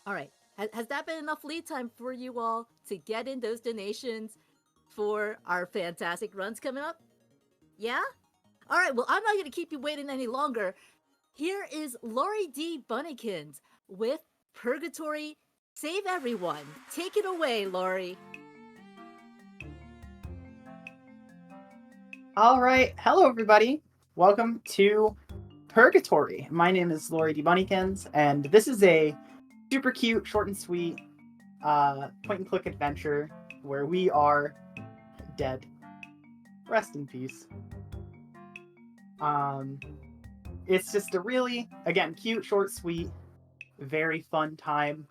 All right. Has that been enough lead time for you all to get in those donations for our fantastic runs coming up? Yeah? All right. Well, I'm not going to keep you waiting any longer. Here is LaurieDBunnykins with Purgatory. Save everyone. Take it away, Laurie. All right. Hello, everybody. Welcome to Purgatory. My name is LaurieDBunnykins, and this is a super cute, short and sweet point and click adventure where we are dead. Rest in peace. It's just a really, again, cute, short, sweet, very fun time.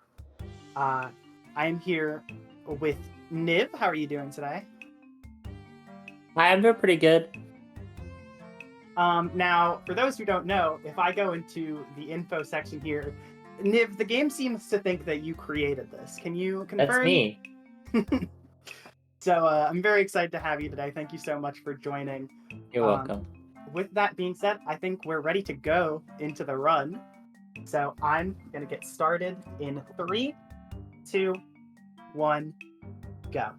I am here with Niv. How are you doing today? I'm doing pretty good. Now, for those who don't know, if I go into the info section here, Niv, the game seems to think that you created this. Can you confirm? That's me. So I'm very excited to have you today. Thank you so much for joining. You're welcome. With that being said, I think we're ready to go into the run. So I'm going to get started in 3, 2, 1, go.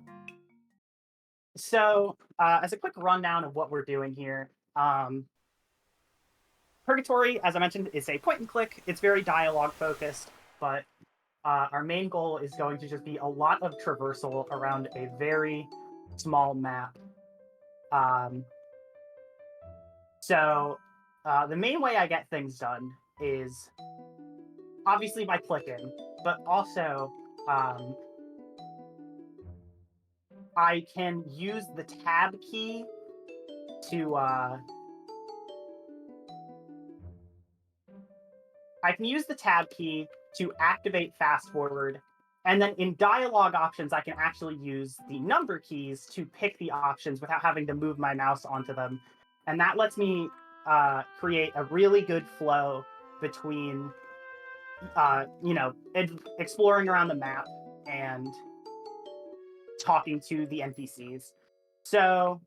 So as a quick rundown of what we're doing here, Purgatory, as I mentioned, is a point and click. It's very dialogue focused, but our main goal is going to just be a lot of traversal around a very small map. So the main way I get things done is obviously by clicking, but also I can use the tab key to activate fast forward, and then in dialogue options I can actually use the number keys to pick the options without having to move my mouse onto them, and that lets me create a really good flow between exploring around the map and talking to the NPCs. So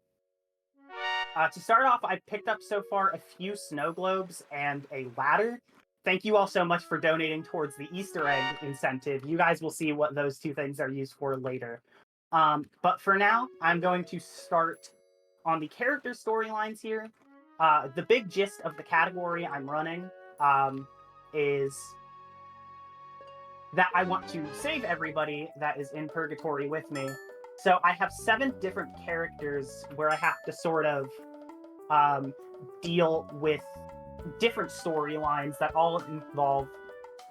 to start off, I've picked up so far a few snow globes and a ladder. Thank you all so much for donating towards the Easter egg incentive. You guys will see what those two things are used for later. But for now, I'm going to start on the character storylines here. The big gist of the category I'm running is that I want to save everybody that is in Purgatory with me. So I have 7 different characters where I have to sort of deal with different storylines that all involve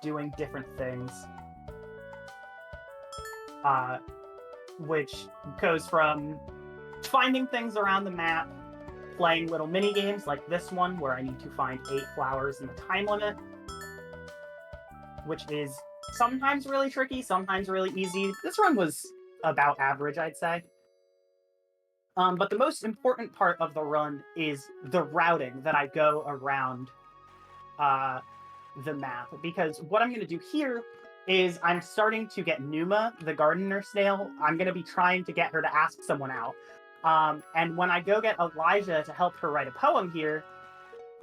doing different things. Which goes from finding things around the map, playing little mini games like this one where I need to find 8 flowers in the time limit, which is sometimes really tricky, sometimes really easy. This run was about average, I'd say. But the most important part of the run is the routing that I go around the map, because what I'm going to do here is I'm starting to get Numa, the gardener snail. I'm going to be trying to get her to ask someone out. And when I go get Elijah to help her write a poem here,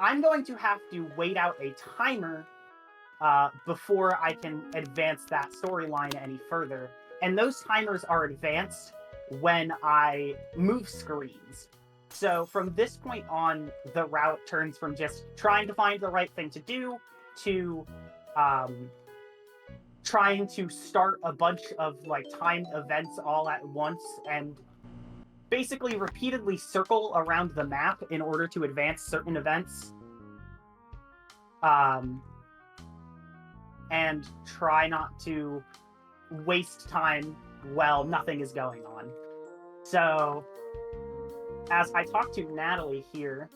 I'm going to have to wait out a timer before I can advance that storyline any further. And those timers are advanced when I move screens. So from this point on, the route turns from just trying to find the right thing to do to trying to start a bunch of timed events all at once and basically repeatedly circle around the map in order to advance certain events. And try not to waste time while nothing is going on. So, as I talk to Natalie here,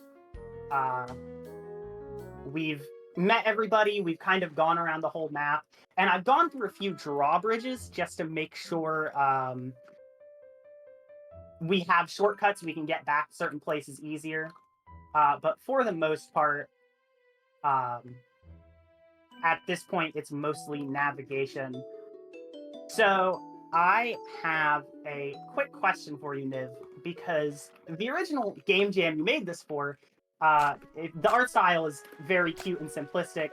we've met everybody, we've kind of gone around the whole map, and I've gone through a few drawbridges just to make sure we have shortcuts, we can get back to certain places easier. But for the most part, at this point, it's mostly navigation. So I have a quick question for you, Niv, because the original game jam you made this for, the art style is very cute and simplistic,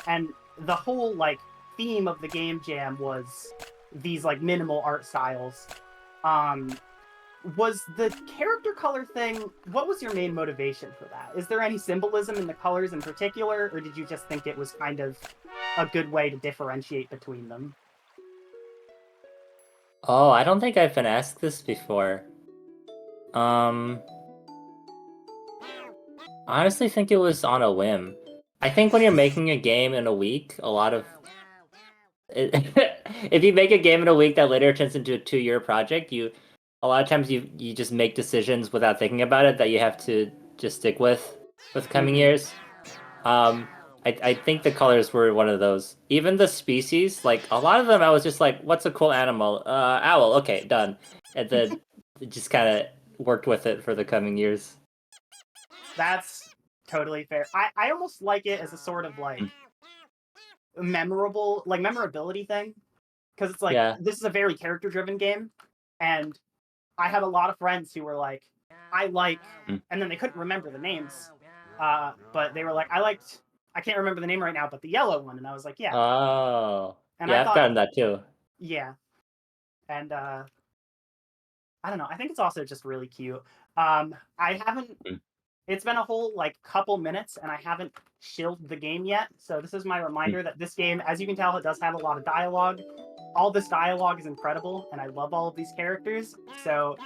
and the whole theme of the game jam was these like minimal art styles. Was the character color thing, what was your main motivation for that? Is there any symbolism in the colors in particular, or did you just think it was kind of a good way to differentiate between them? Oh, I don't think I've been asked this before. I honestly think it was on a whim. I think when you're making a game in a week, a lot of if you make a game in a week that later turns into a 2-year project, a lot of times you just make decisions without thinking about it that you have to just stick with coming years. I think the colors were one of those. Even the species, like a lot of them, I was just like, "What's a cool animal? Owl. Okay, done." And then it just kind of worked with it for the coming years. That's totally fair. I almost like it as a sort of like memorability thing, because it's like Yeah. this is a very character driven game, and I had a lot of friends who were like, I like, and then they couldn't remember the names, but they were like, I can't remember the name right now, but the yellow one, and I was like, yeah. Oh. And Yeah, I I've thought, gotten that too. yeah, and I don't know. I think it's also just really cute. I haven't. It's been a whole like couple minutes, and I haven't shilled the game yet. So this is my reminder that this game, as you can tell, it does have a lot of dialogue. All this dialogue is incredible, and I love all of these characters. So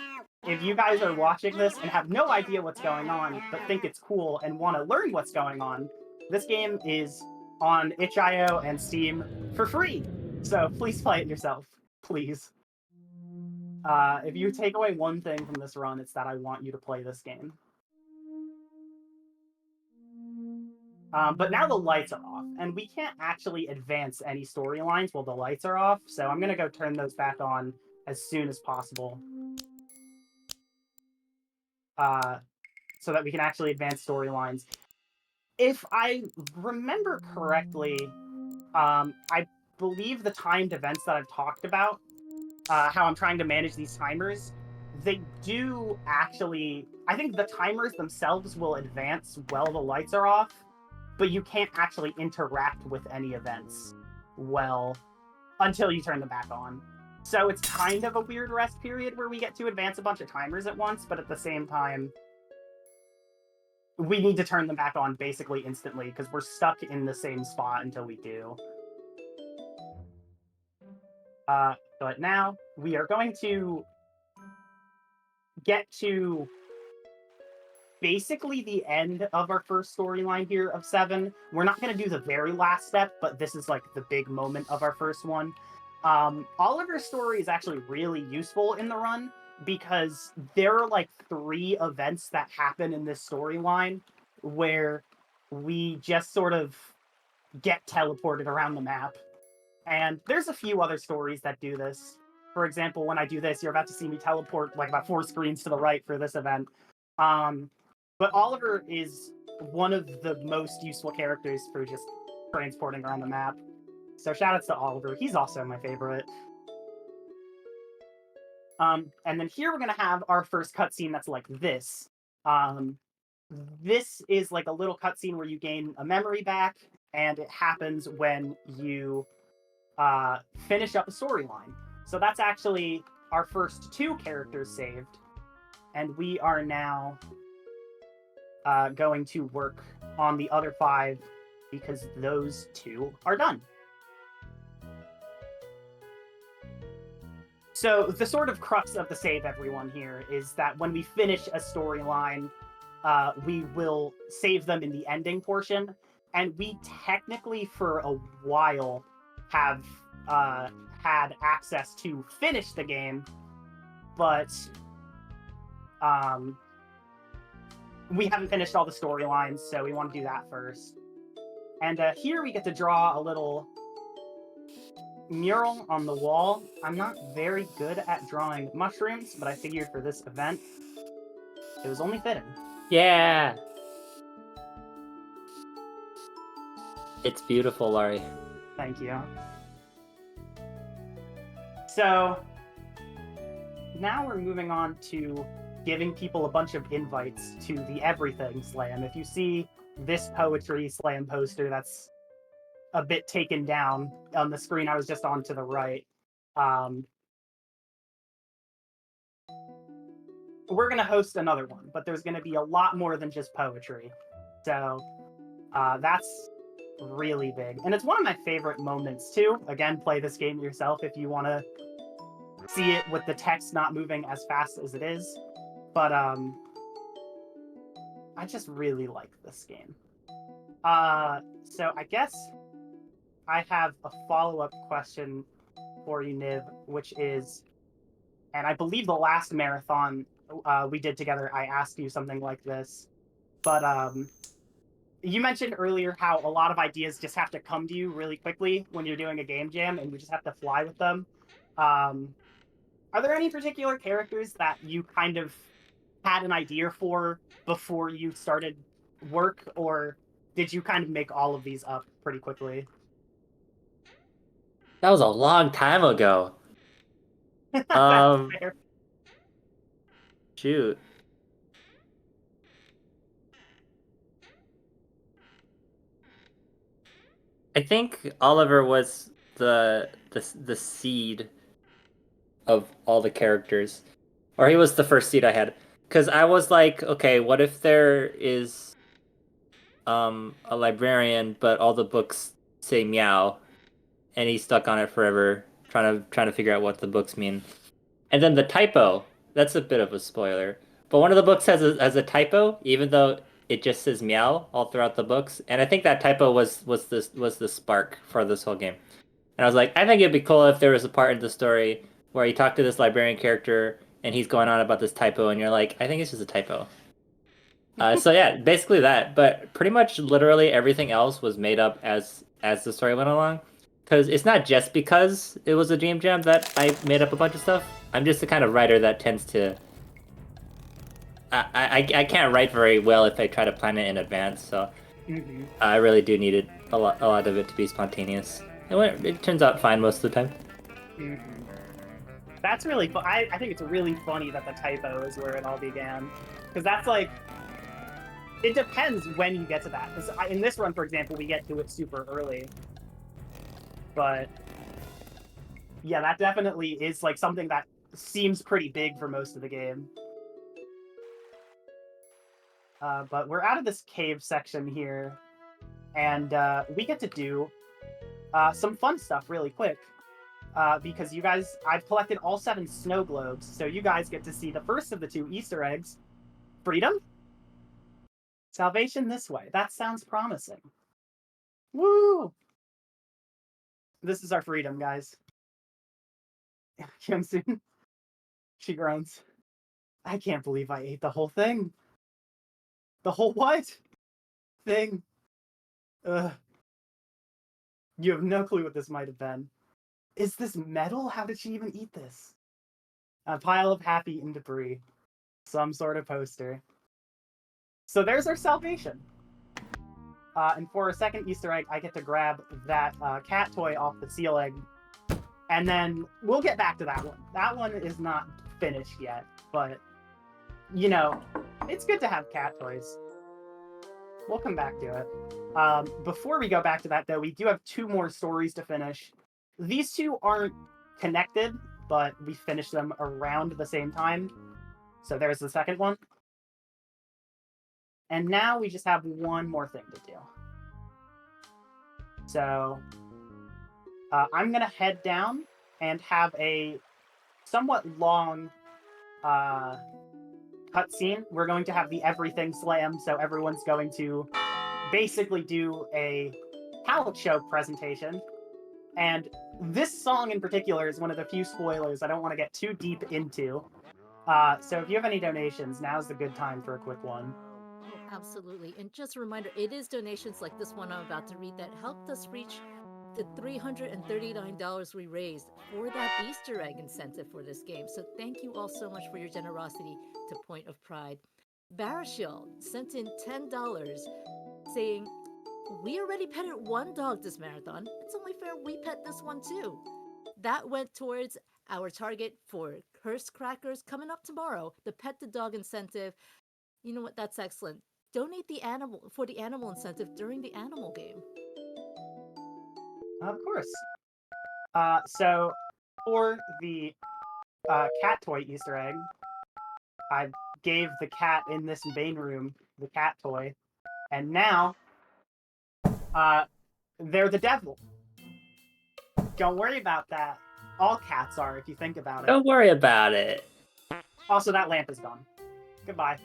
if you guys are watching this and have no idea what's going on, but think it's cool and want to learn what's going on, this game is on itch.io and Steam for free. So please play it yourself, please. If you take away one thing from this run, it's that I want you to play this game. But now the lights are off, and we can't actually advance any storylines while the lights are off, so I'm going to go turn those back on as soon as possible. So that we can actually advance storylines. If I remember correctly, I believe the timed events that I've talked about, how I'm trying to manage these timers, they do actually... I think the timers themselves will advance while the lights are off, but you can't actually interact with any events well until you turn them back on. So it's kind of a weird rest period where we get to advance a bunch of timers at once, but at the same time, we need to turn them back on basically instantly because we're stuck in the same spot until we do. But now we are going to get to basically the end of our first storyline here of 7. We're not going to do the very last step, but this is like the big moment of our first one. Oliver's story is actually really useful in the run because there are like 3 events that happen in this storyline where we just sort of get teleported around the map. And there's a few other stories that do this. For example, when I do this, you're about to see me teleport like about 4 screens to the right for this event. But Oliver is one of the most useful characters for just transporting around the map. So shoutouts to Oliver. He's also my favorite. And then here we're going to have our first cutscene that's like this. This is like a little cutscene where you gain a memory back, and it happens when you finish up a storyline. So that's actually our first 2 characters saved. And we are now going to work on the other 5 because those 2 are done. So the sort of crux of the save everyone here is that when we finish a storyline, we will save them in the ending portion. And we technically, for a while, have had access to finish the game, but we haven't finished all the storylines, so we want to do that first. And here we get to draw a little mural on the wall. I'm not very good at drawing mushrooms, but I figured for this event, it was only fitting. Yeah! It's beautiful, Laurie. Thank you. So, now we're moving on to giving people a bunch of invites to the Everything Slam. If you see this poetry slam poster, that's a bit taken down on the screen I was just on to the right. We're going to host another one, but there's going to be a lot more than just poetry. So that's really big. And it's one of my favorite moments, too. Again, play this game yourself if you want to see it with the text not moving as fast as it is. But I just really like this game. So I guess I have a follow-up question for you, Niv, which is, and I believe the last marathon we did together, I asked you something like this, but you mentioned earlier how a lot of ideas just have to come to you really quickly when you're doing a game jam, and you just have to fly with them. Are there any particular characters that you kind of had an idea for before you started work, or did you kind of make all of these up pretty quickly? That was a long time ago. That's fair. Shoot. I think Oliver was the seed of all the characters, or he was the first seed I had. Because I was like, okay, what if there is a librarian, but all the books say meow, and he's stuck on it forever, trying to figure out what the books mean. And then the typo, that's a bit of a spoiler. But one of the books has a typo, even though it just says meow all throughout the books. And I think that typo was the spark for this whole game. And I was like, I think it'd be cool if there was a part in the story where you talk to this librarian character and he's going on about this typo, and you're like, I think it's just a typo. So yeah, basically that. But pretty much, literally everything else was made up as the story went along. Because it's not just because it was a dream jam that I made up a bunch of stuff. I'm just the kind of writer that tends to. I can't write very well if I try to plan it in advance. So I really do need a lot of it to be spontaneous. It turns out fine most of the time. That's really fun. I think it's really funny that the typo is where it all began. Because that's like, it depends when you get to that. Because in this run, for example, we get to it super early. But yeah, that definitely is like something that seems pretty big for most of the game. But we're out of this cave section here, and we get to do some fun stuff really quick. Because you guys, I've collected all 7 snow globes, so you guys get to see the first of the 2 Easter eggs. Freedom? Salvation this way. That sounds promising. Woo! This is our freedom, guys. Kim-soon. She groans. I can't believe I ate the whole thing. The whole what? Thing. Ugh. You have no clue what this might have been. Is this metal? How did she even eat this? A pile of half-eaten debris. Some sort of poster. So there's our salvation. And for a second Easter egg, I get to grab that cat toy off the seal egg. And then we'll get back to that one. That one is not finished yet, but, you know, it's good to have cat toys. We'll come back to it. Before we go back to that, though, we do have 2 more stories to finish. These 2 aren't connected, but we finished them around the same time. So there's the second one. And now we just have one more thing to do. So I'm going to head down and have a somewhat long cutscene. We're going to have the Everything Slam, so everyone's going to basically do a talent show presentation. And this song in particular is one of the few spoilers I don't want to get too deep into. So if you have any donations, now's the good time for a quick one. Oh, absolutely. And just a reminder, it is donations like this one I'm about to read that helped us reach the $339 we raised for that Easter egg incentive for this game. So thank you all so much for your generosity to Point of Pride. Barashil sent in $10 saying, we already petted 1 dog this marathon. It's only fair we pet this one too. That went towards our target for Curse Crackers coming up tomorrow, the Pet the Dog incentive. You know what? That's excellent. Donate the animal for the animal incentive during the animal game. Of course. So for the cat toy Easter egg, I gave the cat in this main room the cat toy, and now they're the devil. Don't worry about that. All cats are, if you think about it. Don't worry about it. Also, that lamp is gone. Goodbye.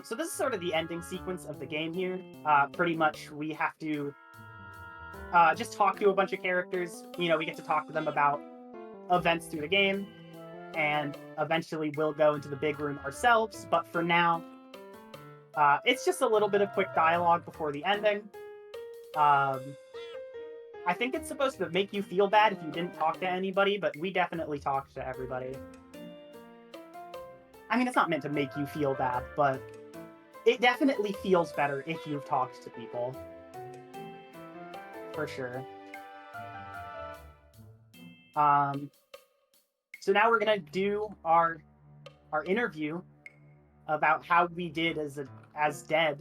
So this is sort of the ending sequence of the game here. Pretty much, we have to just talk to a bunch of characters. You know, we get to talk to them about events through the game, and eventually we'll go into the big room ourselves. But for now, it's just a little bit of quick dialogue before the ending. I think it's supposed to make you feel bad if you didn't talk to anybody, but we definitely talked to everybody. I mean, it's not meant to make you feel bad, but it definitely feels better if you've talked to people. For sure. So now we're gonna do our interview about how we did as dead.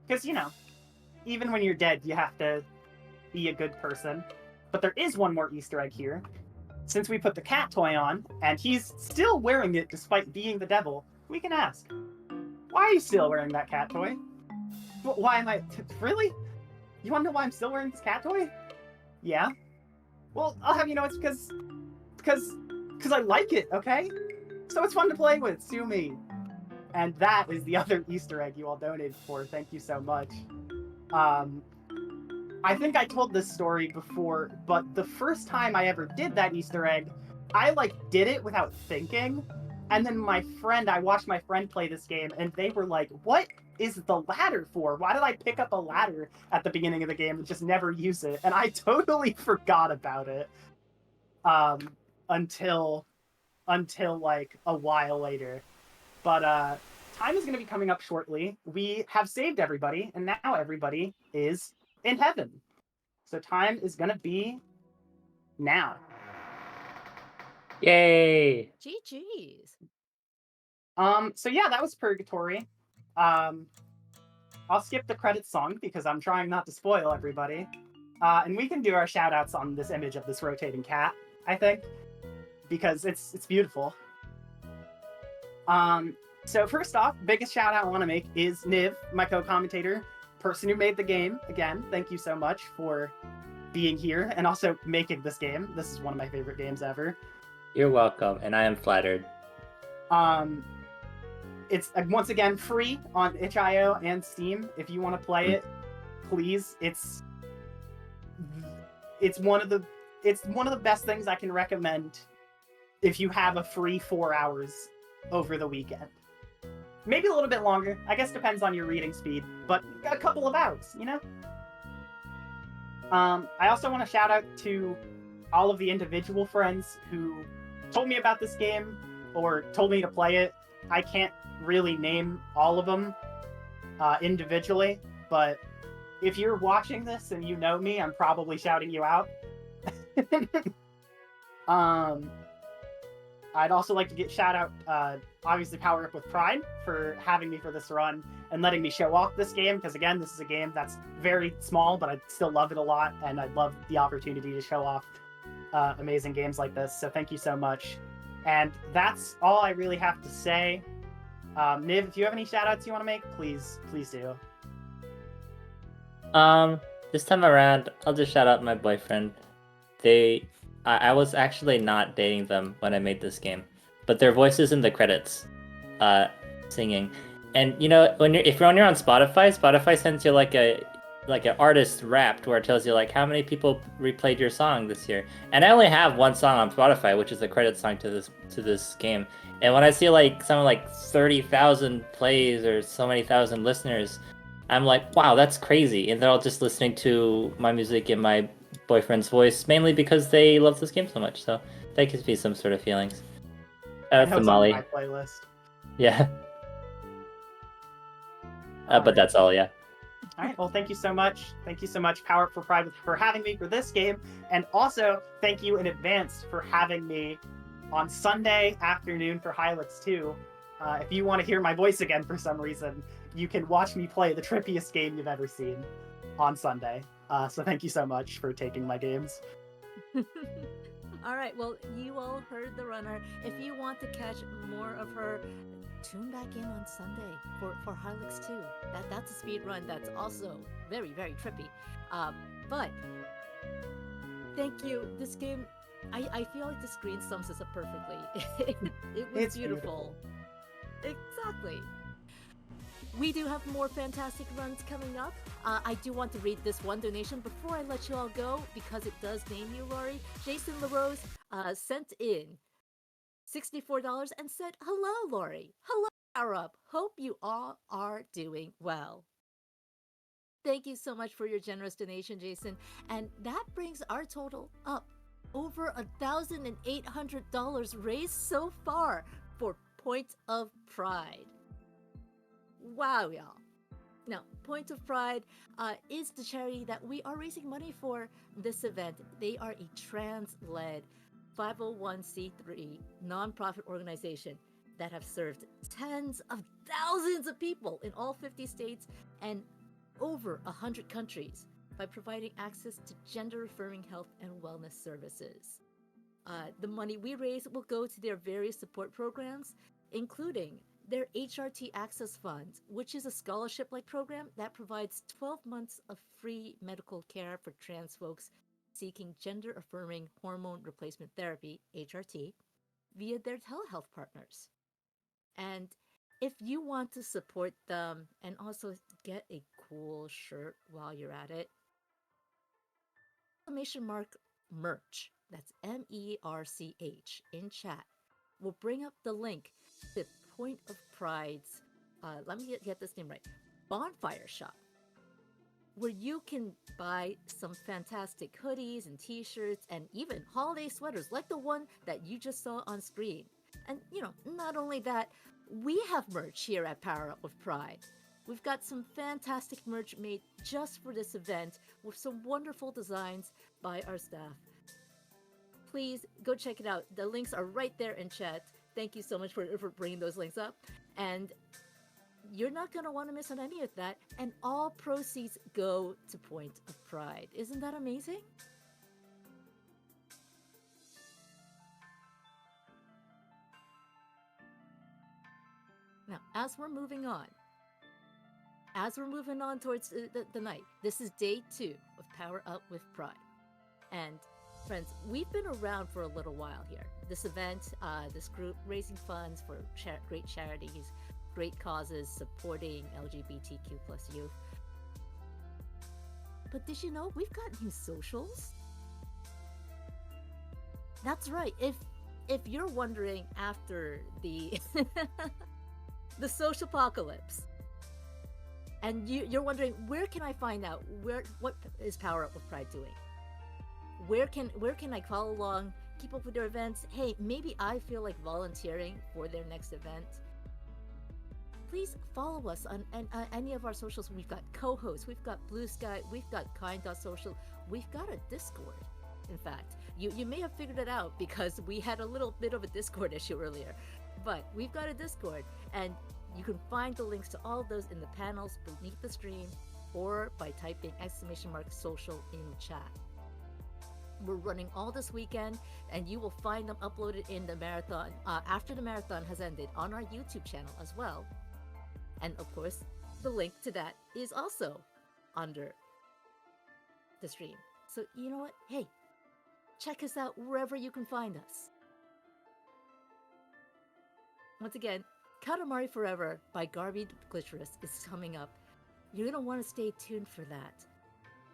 Because, you know, even when you're dead, you have to be a good person. But there is one more Easter egg here. Since we put the cat toy on, and he's still wearing it despite being the devil, we can ask, why are you still wearing that cat toy? Why am I... Really? You want to know why I'm still wearing this cat toy? Yeah? Well, I'll have you know it's because I like it, okay? So it's fun to play with, sue me. And that is the other Easter egg you all donated for. Thank you so much. I think I told this story before, but the first time I ever did that Easter egg, I did it without thinking. And then I watched my friend play this game, and they were like, what is the ladder for? Why did I pick up a ladder at the beginning of the game and just never use it? And I totally forgot about it until a while later. But time is going to be coming up shortly. We have saved everybody, and now everybody is in heaven. So time is going to be now. Yay! GG's. So yeah, that was Purgatory. I'll skip the credits song because I'm trying not to spoil everybody. And we can do our shout outs on this image of this rotating cat, I think, because it's beautiful. So first off, biggest shout out I want to make is Niv, my co-commentator, person who made the game. Again, thank you so much for being here and also making this game. This is one of my favorite games ever. You're welcome, and I am flattered. It's once again free on itch.io and Steam. If you want to play it, please. It's one of the best things I can recommend if you have a free 4 hours over the weekend. Maybe a little bit longer. I guess depends on your reading speed, but a couple of hours, you know? I also want to shout out to all of the individual friends who told me about this game or told me to play it. I can't really name all of them individually, but if you're watching this and you know me, I'm probably shouting you out. I'd also like to get shout out, obviously Power Up with Pride for having me for this run and letting me show off this game, because again, this is a game that's very small, but I still love it a lot, and I'd love the opportunity to show off amazing games like this, so thank you so much. And that's all I really have to say. Niv, if you have any shout outs you want to make, please do. This time around, I'll just shout out my boyfriend. I was actually not dating them when I made this game, but their voices in the credits, singing. And you know, if you're on Spotify sends you like an artist Wrapped, where it tells you how many people replayed your song this year. And I only have one song on Spotify, which is the credit song to this game. And when I see something 30,000 plays or so many thousand listeners, I'm like, wow, that's crazy. And they're all just listening to my music in my boyfriend's voice, mainly because they love this game so much. So that gives me some sort of feelings. That's the Molly. My playlist. Yeah. But that's all, yeah. All right. Well, thank you so much. Thank you so much, Power Up for Pride, for having me for this game. And also, thank you in advance for having me on Sunday afternoon for Hylix 2. If you want to hear my voice again for some reason, you can watch me play the trippiest game you've ever seen. on Sunday. So thank you so much for taking my games. All right, well, you all heard the runner. If you want to catch more of her, tune back in on Sunday for Hilux 2. That's a speed run that's also very, very trippy. But thank you. This game, I feel like the screen sums this up perfectly. It was It's beautiful. Exactly. We do have more fantastic runs coming up. I do want to read this one donation before I let you all go because it does name you, Laurie. Jason LaRose sent in $64 and said, "Hello, Laurie. Hello, Power Up. Hope you all are doing well." Thank you so much for your generous donation, Jason. And that brings our total up over $1,800 raised so far for Point of Pride. Wow, y'all. Now, Point of Pride is the charity that we are raising money for this event. They are a trans-led 501c3 nonprofit organization that have served tens of thousands of people in all 50 states and over 100 countries by providing access to gender-affirming health and wellness services. The money we raise will go to their various support programs, including their HRT Access Fund, which is a scholarship-like program that provides 12 months of free medical care for trans folks seeking gender-affirming hormone replacement therapy, HRT, via their telehealth partners. And if you want to support them and also get a cool shirt while you're at it, exclamation mark merch, that's MERCH, in chat, will bring up the link to Point of Pride's, let me get this name right, Bonfire Shop, where you can buy some fantastic hoodies and t-shirts and even holiday sweaters like the one that you just saw on screen. And, not only that, we have merch here at Power Up with Pride. We've got some fantastic merch made just for this event with some wonderful designs by our staff. Please go check it out. The links are right there in chat. Thank you so much for bringing those links up. And you're not going to want to miss on any of that. And all proceeds go to Point of Pride. Isn't that amazing? Now, as we're moving on towards the night, this is day 2 of Power Up with Pride. And friends, we've been around for a little while here. This event, this group raising funds for great charities, great causes, supporting LGBTQ plus youth. But did you know we've got new socials? That's right. If you're wondering after the the social apocalypse, and you're wondering where can I find out what is Power Up with Pride doing? Where can I follow along, keep up with their events? Hey, maybe I feel like volunteering for their next event. Please follow us on any of our socials. We've got co-hosts, we've got Blue Sky, we've got Kind.social, we've got a Discord. In fact, you may have figured it out because we had a little bit of a Discord issue earlier, but we've got a Discord, and you can find the links to all of those in the panels beneath the stream or by typing !social in chat. We're running all this weekend, and you will find them uploaded in the marathon after the marathon has ended on our YouTube channel as well. And of course, the link to that is also under the stream. So you know what? Hey, check us out wherever you can find us. Once again, Katamari Forever by Garby Glitcherous is coming up. You're going to want to stay tuned for that.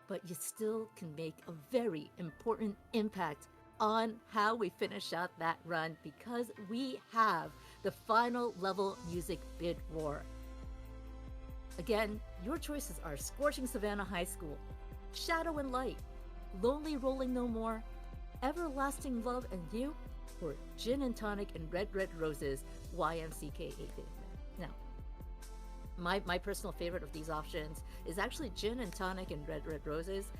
But you still can make a very important impact on how we finish out that run because we have the final level music bid war. Again, your choices are Scorching Savannah High School, Shadow and Light, Lonely Rolling No More, Everlasting Love and You, or Gin and Tonic and Red Red Roses, YMCK 8 Now, my personal favorite of these options is actually Gin and Tonic and Red Red Roses.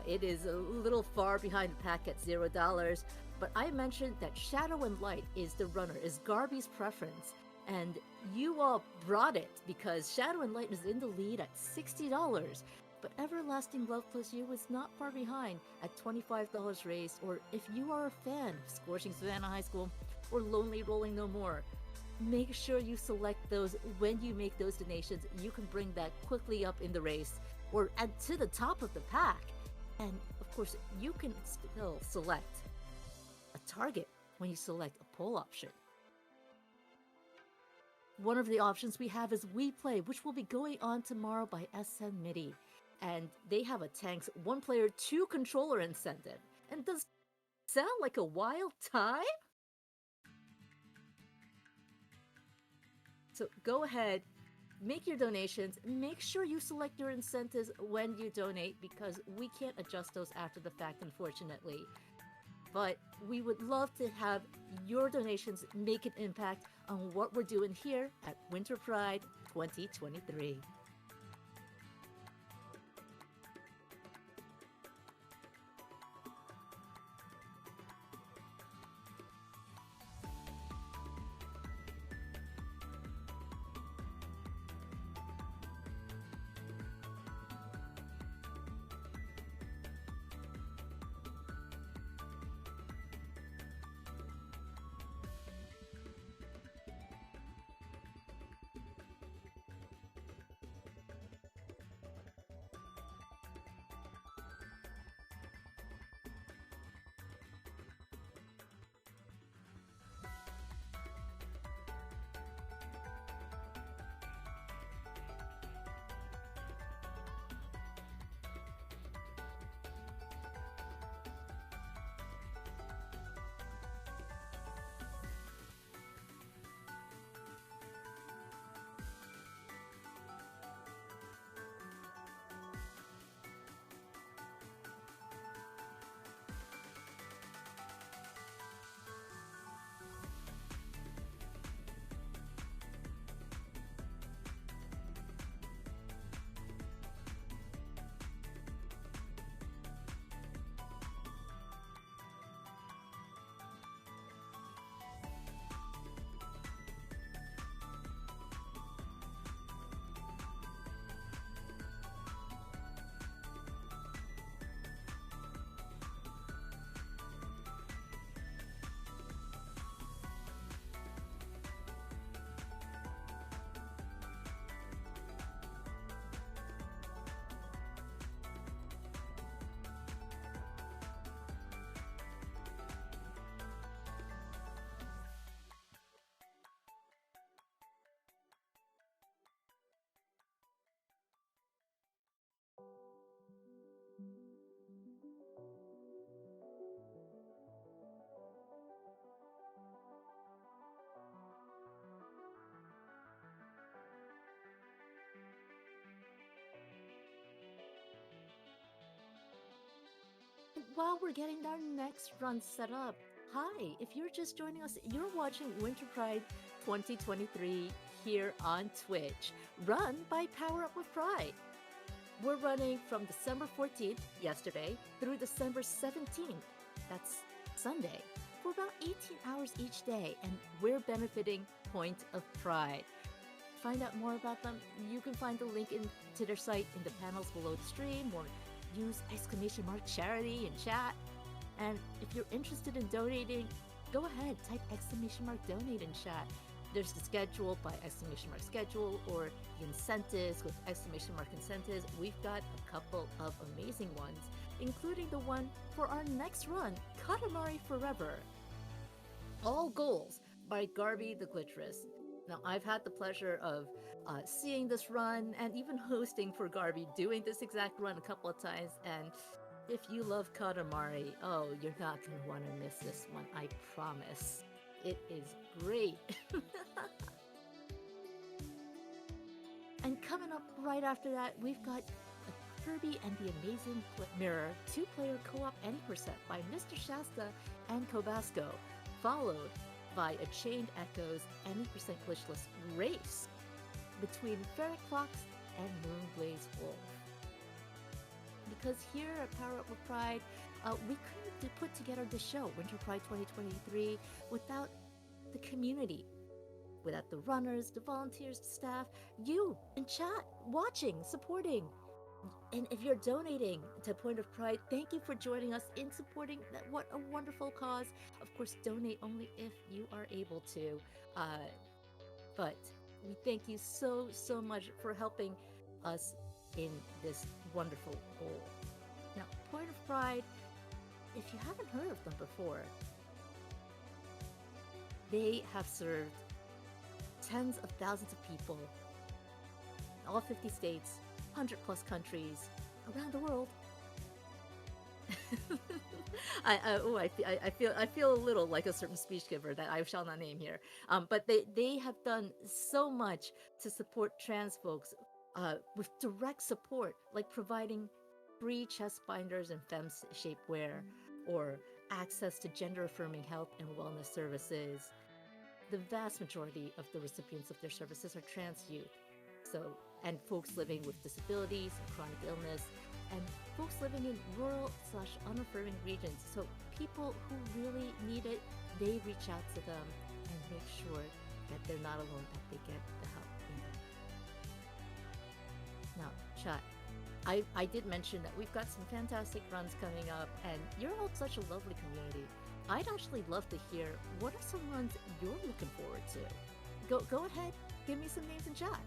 It is a little far behind the pack at $0, but I mentioned that Shadow and Light is the runner, is Garby's preference, and you all brought it because Shadow and Light is in the lead at $60, But Everlasting Love Plus You is not far behind at $25 raised, or if you are a fan of Scorching Savannah High School or Lonely Rolling No More, make sure you select those when you make those donations. You can bring that quickly up in the race or add to the top of the pack. And of course, you can still select a target when you select a poll option. One of the options we have is We Play, which will be going on tomorrow by SN MIDI. And they have a Tanks 1 player 2 controller incentive. And does sound like a wild time? So go ahead, make your donations, make sure you select your incentives when you donate, because we can't adjust those after the fact, unfortunately. But we would love to have your donations make an impact on what we're doing here at Winter Pride 2023. While we're getting our next run set up, hi, if you're just joining us, you're watching Winter Pride 2023 here on Twitch, run by Power Up with Pride. We're running from December 14th, yesterday, through December 17th, that's Sunday, for about 18 hours each day, and we're benefiting Point of Pride. Find out more about them, you can find the link to their site in the panels below the stream, or use !charity in chat. And if you're interested in donating, go ahead, type !donate in chat. There's the schedule by !schedule, or the incentives with !incentives. We've got a couple of amazing ones, including the one for our next run, Katamari Forever. All Goals by Garby the Glittress. Now, I've had the pleasure of seeing this run and even hosting for Garby, doing this exact run a couple of times, and if you love Katamari, oh, you're not going to want to miss this one, I promise. It is great. And coming up right after that, we've got a Kirby and the Amazing Mirror 2-player co-op any percent by Mr. Shasta and Kobasco, followed by a Chained Echoes any percent glitchless race between Ferret Fox and Moonblaze Wolf. Because here at Power Up with Pride, we couldn't put together the show, Winter Pride 2023, without the community, without the runners, the volunteers, the staff, you in chat, watching, supporting. And if you're donating to Point of Pride, thank you for joining us in supporting that. What a wonderful cause. Of course, donate only if you are able to. But we thank you so, so much for helping us in this wonderful goal. Now, Point of Pride, if you haven't heard of them before, they have served tens of thousands of people in all 50 states, 100 plus countries around the world. I feel a little like a certain speech giver that I shall not name here. But they have done so much to support trans folks with direct support, like providing free chest binders and femme shapewear, or access to gender affirming health and wellness services. The vast majority of the recipients of their services are trans youth, and folks living with disabilities and chronic illness, and folks living in rural/unaffirming regions. So people who really need it, they reach out to them and make sure that they're not alone, that they get the help they need. Now, chat, I did mention that we've got some fantastic runs coming up, and you're all such a lovely community. I'd actually love to hear what are some runs you're looking forward to. Go ahead, give me some names in chat.